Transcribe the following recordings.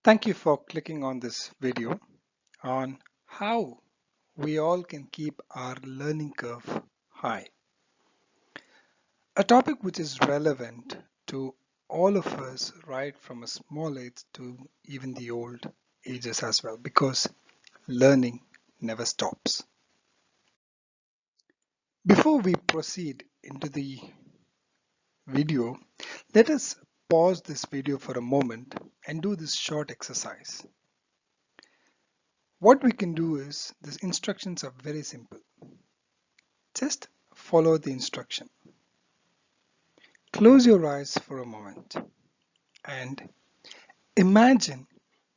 Thank you for clicking on this video on how we all can keep our learning curve high. A topic which is relevant to all of us right from a small age to even the old ages as well, because learning never stops. Before we proceed into the video, let us pause this video for a moment and do this short exercise. What we can do is, these instructions are very simple. Just follow the instruction. Close your eyes for a moment and imagine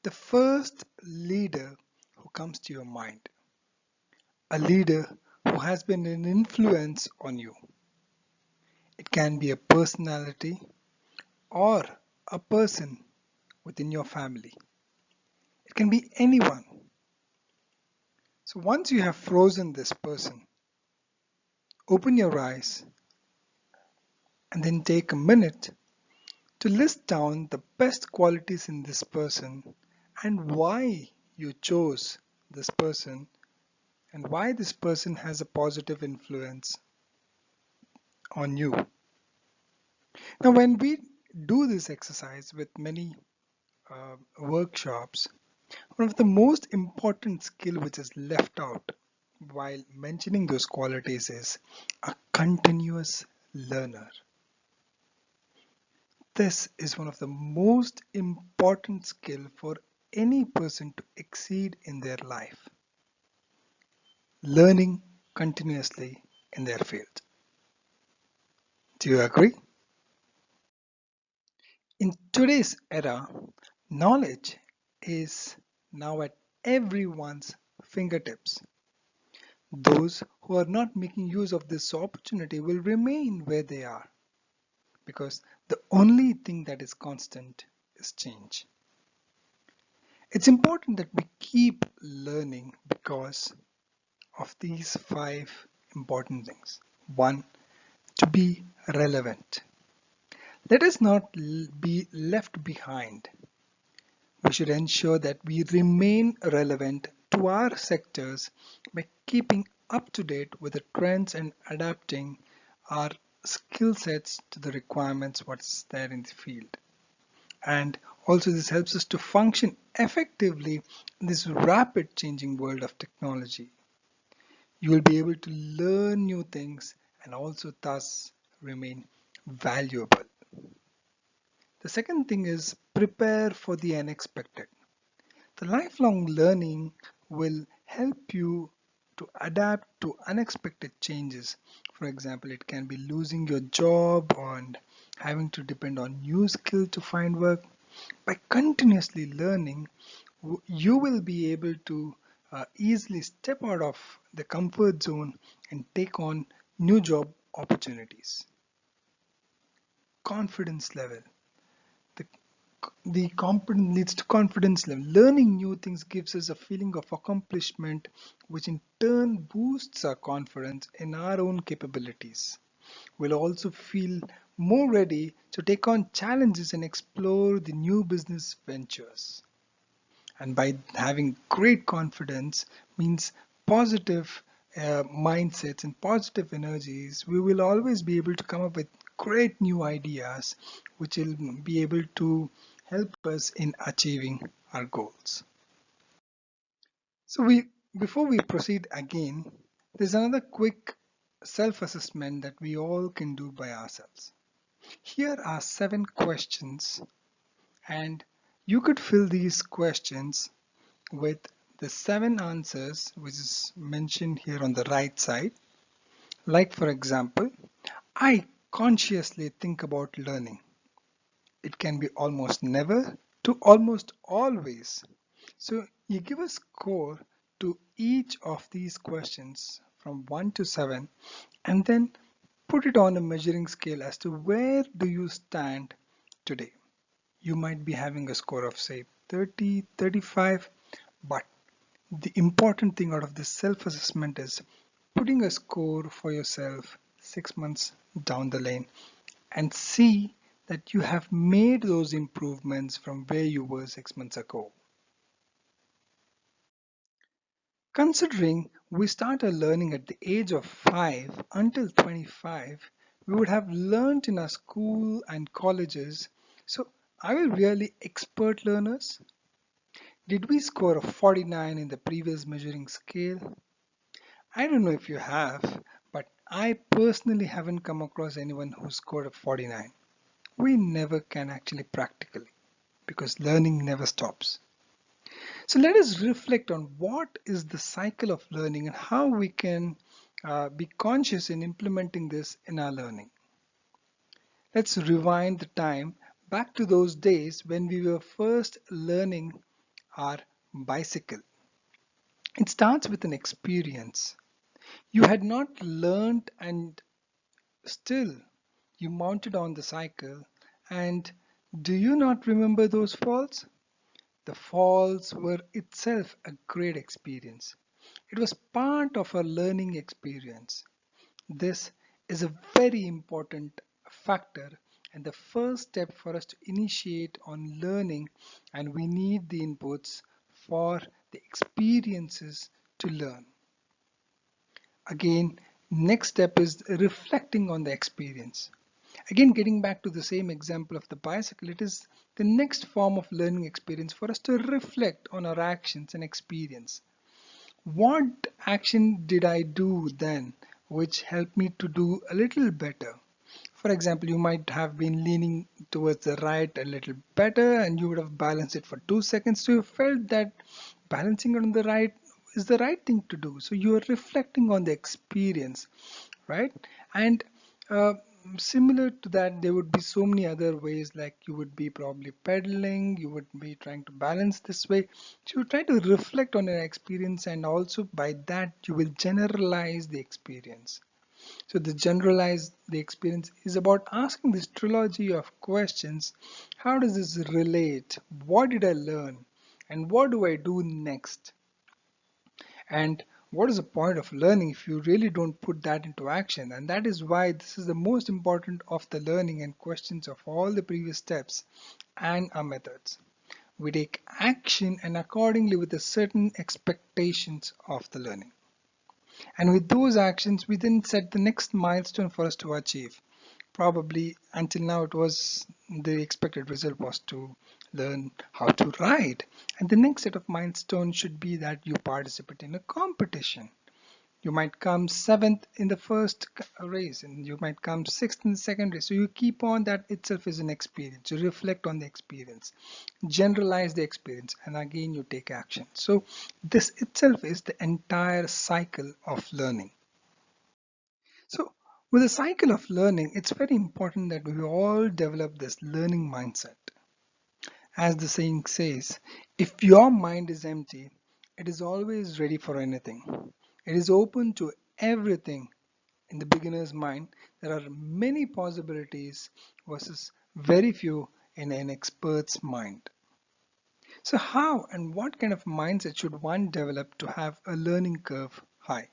the first leader who comes to your mind. A leader who has been an influence on you. It can be a personality or a person within your family. It can be anyone. So once you have frozen this person, open your eyes and then take a minute to list down the best qualities in this person and why you chose this person and why this person has a positive influence on you. Now, when we do this exercise with many workshops, one of the most important skill which is left out while mentioning those qualities is a continuous learner. This is one of the most important skill for any person to exceed in their life. Learning continuously in their field. Do you agree? In today's era, knowledge is now at everyone's fingertips. Those who are not making use of this opportunity will remain where they are because the only thing that is constant is change. It's important that we keep learning because of these 5 important things. 1. To be relevant. Let us not be left behind. We should ensure that we remain relevant to our sectors by keeping up to date with the trends and adapting our skill sets to the requirements what's there in the field. And also this helps us to function effectively in this rapid changing world of technology. You will be able to learn new things and also thus remain valuable. The second thing is prepare for the unexpected. The lifelong learning will help you to adapt to unexpected changes. For example, it can be losing your job and having to depend on new skill to find work. By continuously learning, you will be able to easily step out of the comfort zone and take on new job opportunities. Confidence level. The, the competence leads to confidence level. Learning new things gives us a feeling of accomplishment, which in turn boosts our confidence in our own capabilities. We'll also feel more ready to take on challenges and explore the new business ventures. And by having great confidence means positive mindsets and positive energies, we will always be able to come up with great new ideas which will be able to help us in achieving our goals. So before we proceed again, there's another quick self-assessment that we all can do by ourselves. Here are 7 questions, and you could fill these questions with the 7 answers which is mentioned here on the right side. Like for example, I consciously think about learning. It can be almost never to almost always. So you give a score to each of these questions from 1 to 7 and then put it on a measuring scale as to where do you stand today. You might be having a score of say 30, 35, but the important thing out of this self-assessment is putting a score for yourself 6 months down the lane and see that you have made those improvements from where you were 6 months ago. Considering we started learning at the age of 5 until 25, we would have learned in our school and colleges. So, are we really expert learners? Did we score a 49 in the previous measuring scale? I don't know if you have, but I personally haven't come across anyone who scored a 49. We never can actually practically because learning never stops. So let us reflect on what is the cycle of learning and how we can be conscious in implementing this in our learning. Let's rewind the time back to those days when we were first learning our bicycle. It starts with an experience. You had not learned and still you mounted on the cycle. And do you not remember those falls? The falls were itself a great experience. It was part of our learning experience. This is a very important factor and the first step for us to initiate on learning, and we need the inputs for the experiences to learn. Again, next step is reflecting on the experience. Again, getting back to the same example of the bicycle, it is the next form of learning experience for us to reflect on our actions and experience. What action did I do then which helped me to do a little better? For example, you might have been leaning towards the right a little better and you would have balanced it for 2 seconds. So you felt that balancing on the right is the right thing to do. So you are reflecting on the experience, right? And uh, similar to that, there would be so many other ways, like you would be probably pedaling, you would be trying to balance this way. So you try to reflect on your experience, and also by that, you will generalize the experience. So the generalize the experience is about asking this trilogy of questions. How does this relate? What did I learn? And what do I do next? And what is the point of learning if you really don't put that into action? And that is why this is the most important of the learning and questions of all the previous steps and our methods. We take action and accordingly with a certain expectations of the learning. And with those actions, we then set the next milestone for us to achieve. Probably until now, it was the expected result was to learn how to ride. And the next set of milestones should be that you participate in a competition. You might come seventh in the first race, and you might come sixth in the second race. So you keep on, that itself is an experience. You reflect on the experience, generalize the experience, and again you take action. So this itself is the entire cycle of learning. So with the cycle of learning, it's very important that we all develop this learning mindset. As the saying says, if your mind is empty, it is always ready for anything. It is open to everything. In the beginner's mind, there are many possibilities versus very few in an expert's mind. So how and what kind of mindset should one develop to have a learning curve high?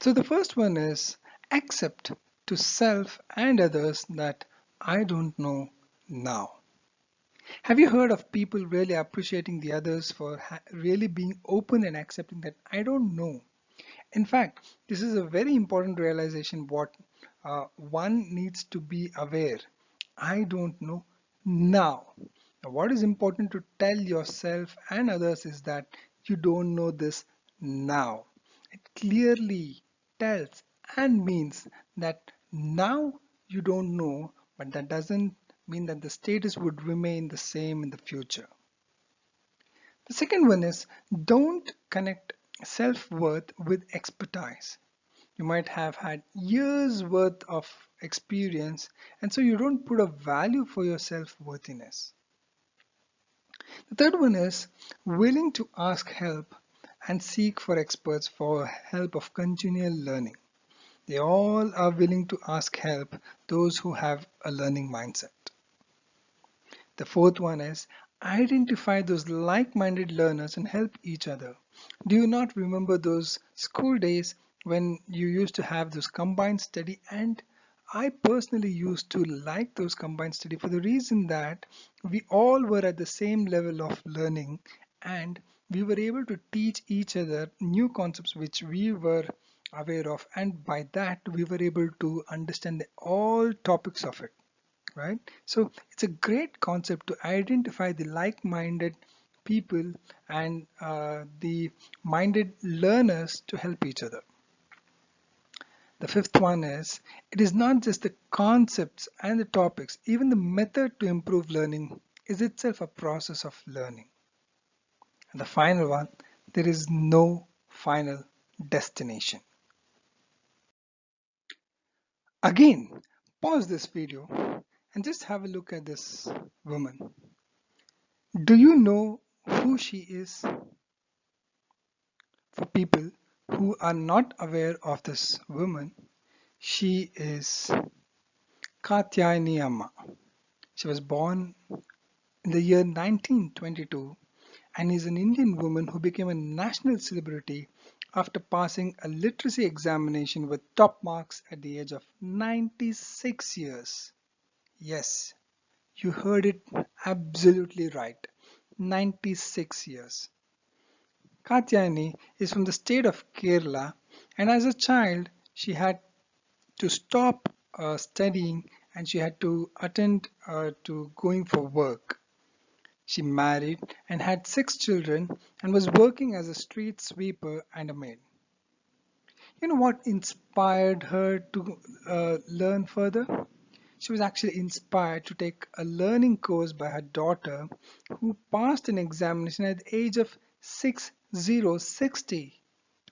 So the first one is accept to self and others that I don't know now. Have you heard of people really appreciating the others for really being open and accepting that I don't know? In fact, this is a very important realization what one needs to be aware. I don't know now. Now, what is important to tell yourself and others is that you don't know this now. It clearly tells and means that now you don't know, but that doesn't mean that the status would remain the same in the future. The second one is don't connect self-worth with expertise. You might have had years worth of experience, and so you don't put a value for your self-worthiness. The third one is willing to ask help and seek for experts for help of continual learning. They all are willing to ask help, those who have a learning mindset. The fourth one is identify those like-minded learners and help each other. Do you not remember those school days when you used to have those combined study and I personally used to like those combined study for the reason that we all were at the same level of learning and we were able to teach each other new concepts which we were aware of, and by that we were able to understand all topics of it, right? So it's a great concept to identify the like-minded people and the minded learners to help each other. The fifth one is it is not just the concepts and the topics, even the method to improve learning is itself a process of learning. And the final one, there is no final destination. Again, pause this video and just have a look at this woman. Do you know who she is? For people who are not aware of this woman, she is Katyayani Amma. She was born in the year 1922 and is an Indian woman who became a national celebrity after passing a literacy examination with top marks at the age of 96 years. Yes, you heard it absolutely right. 96 years. Katyayani is from the state of Kerala, and as a child, she had to stop studying and she had to attend to going for work. She married and had 6 children and was working as a street sweeper and a maid. You know what inspired her to learn further? She was actually inspired to take a learning course by her daughter, who passed an examination at the age of 60.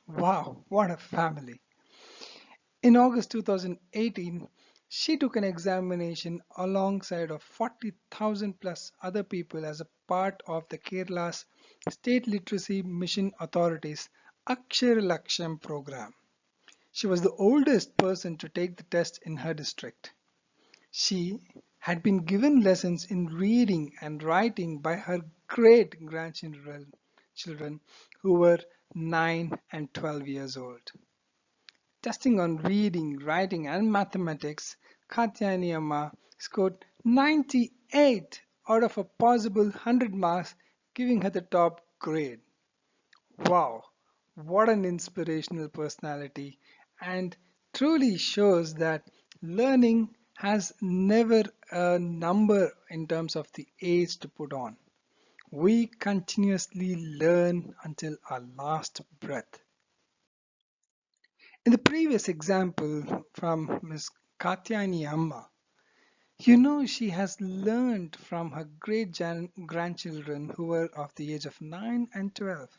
Wow, what a family! In August 2018, she took an examination alongside of 40,000 plus other people as a part of the Kerala's State Literacy Mission Authority's Akshara Laksham program. She was the oldest person to take the test in her district. She had been given lessons in reading and writing by her great grandchildren children who were 9 and 12 years old. Testing on reading, writing, and mathematics, Katyayani Amma scored 98 out of a possible 100 marks, giving her the top grade. Wow, what an inspirational personality, and truly shows that learning has never a number in terms of the age to put on. We continuously learn until our last breath. In the previous example from Ms. Katyayani Amma, you know she has learned from her great grandchildren who were of the age of 9 and 12.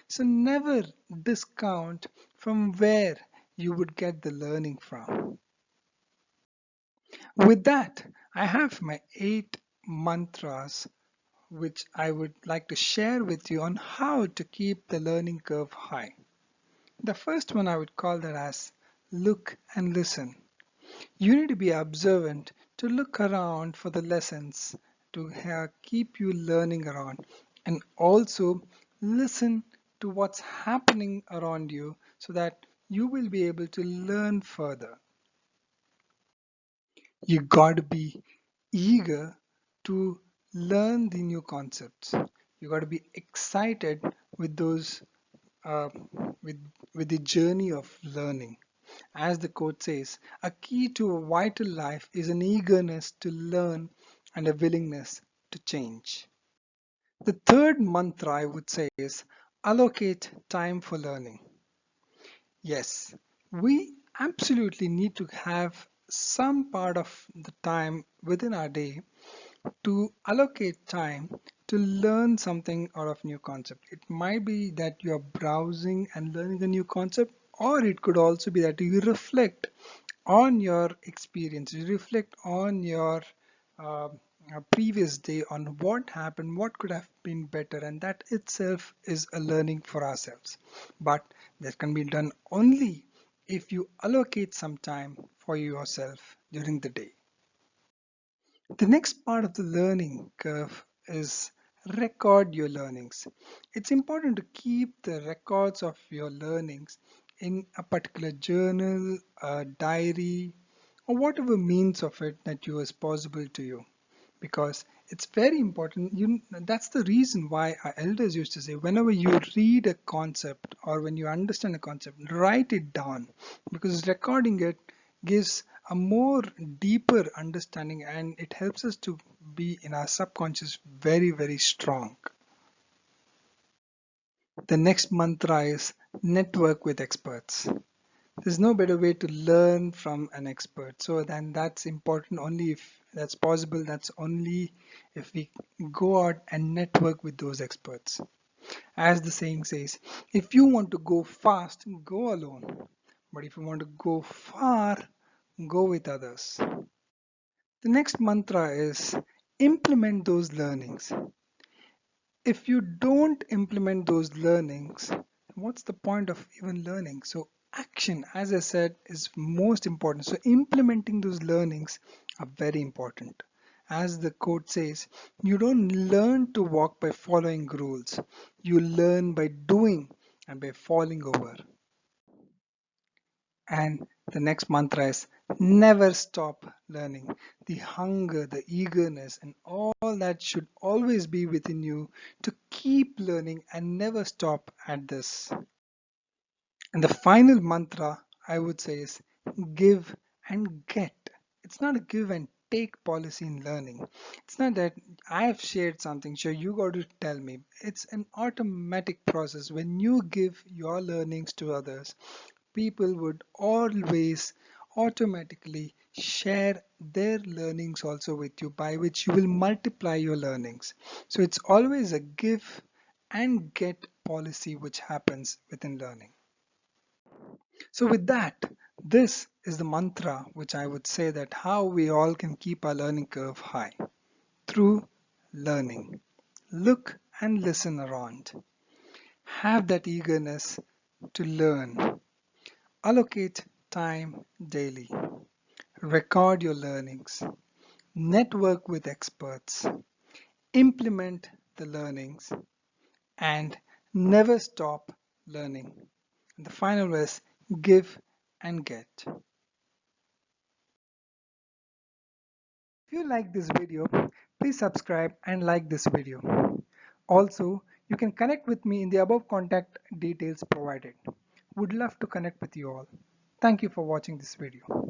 So never discount from where you would get the learning from. With that, I have my 8 mantras which I would like to share with you on how to keep the learning curve high. The first one I would call that as look and listen. You need to be observant to look around for the lessons to keep you learning around, and also listen to what's happening around you so that you will be able to learn further. You got to be eager to learn the new concepts. You got to be excited with those uh, with with the journey of learning. As the quote says, a key to a vital life is an eagerness to learn and a willingness to change. The third mantra I would say is allocate time for learning. Yes, we absolutely need to have some part of the time within our day to allocate time to learn something out of new concept. It might be that you're browsing and learning a new concept, or it could also be that you reflect on your experience, you reflect on your uh, previous day on what happened, what could have been better, and that itself is a learning for ourselves. But that can be done only if you allocate some time for yourself during the day. The next part of the learning curve is record your learnings. It's important to keep the records of your learnings in a particular journal, a diary, or whatever means of it that you is possible to you, because it's very important. That's the reason why our elders used to say, whenever you read a concept or when you understand a concept, write it down, because recording it gives a more deeper understanding and it helps us to be in our subconscious very, very strong. The next mantra is network with experts. There's no better way to learn from an expert. So then that's important only if that's possible. That's only if we go out and network with those experts. As the saying says, if you want to go fast, go alone. But if you want to go far, go with others. The next mantra is implement those learnings. If you don't implement those learnings, what's the point of even learning? So action, as I said, is most important. So implementing those learnings are very important. As the quote says, you don't learn to walk by following rules. You learn by doing and by falling over. And the next mantra is never stop learning. The hunger, the eagerness, and all that should always be within you to keep learning and never stop at this. And the final mantra I would say is give and get. It's not a give and take policy in learning. It's not that I have shared something, so you got to tell me. It's an automatic process. When you give your learnings to others, people would always automatically share their learnings also with you, by which you will multiply your learnings. So it's always a give and get policy which happens within learning. So with that, this is the mantra which I would say that how we all can keep our learning curve high through learning. Look and listen around. Have that eagerness to learn. Allocate time daily. Record your learnings. Network with experts. Implement the learnings and never stop learning. And the final is give and get. If you like this video, please subscribe and like this video. Also, you can connect with me in the above contact details provided. Would love to connect with you all. Thank you for watching this video.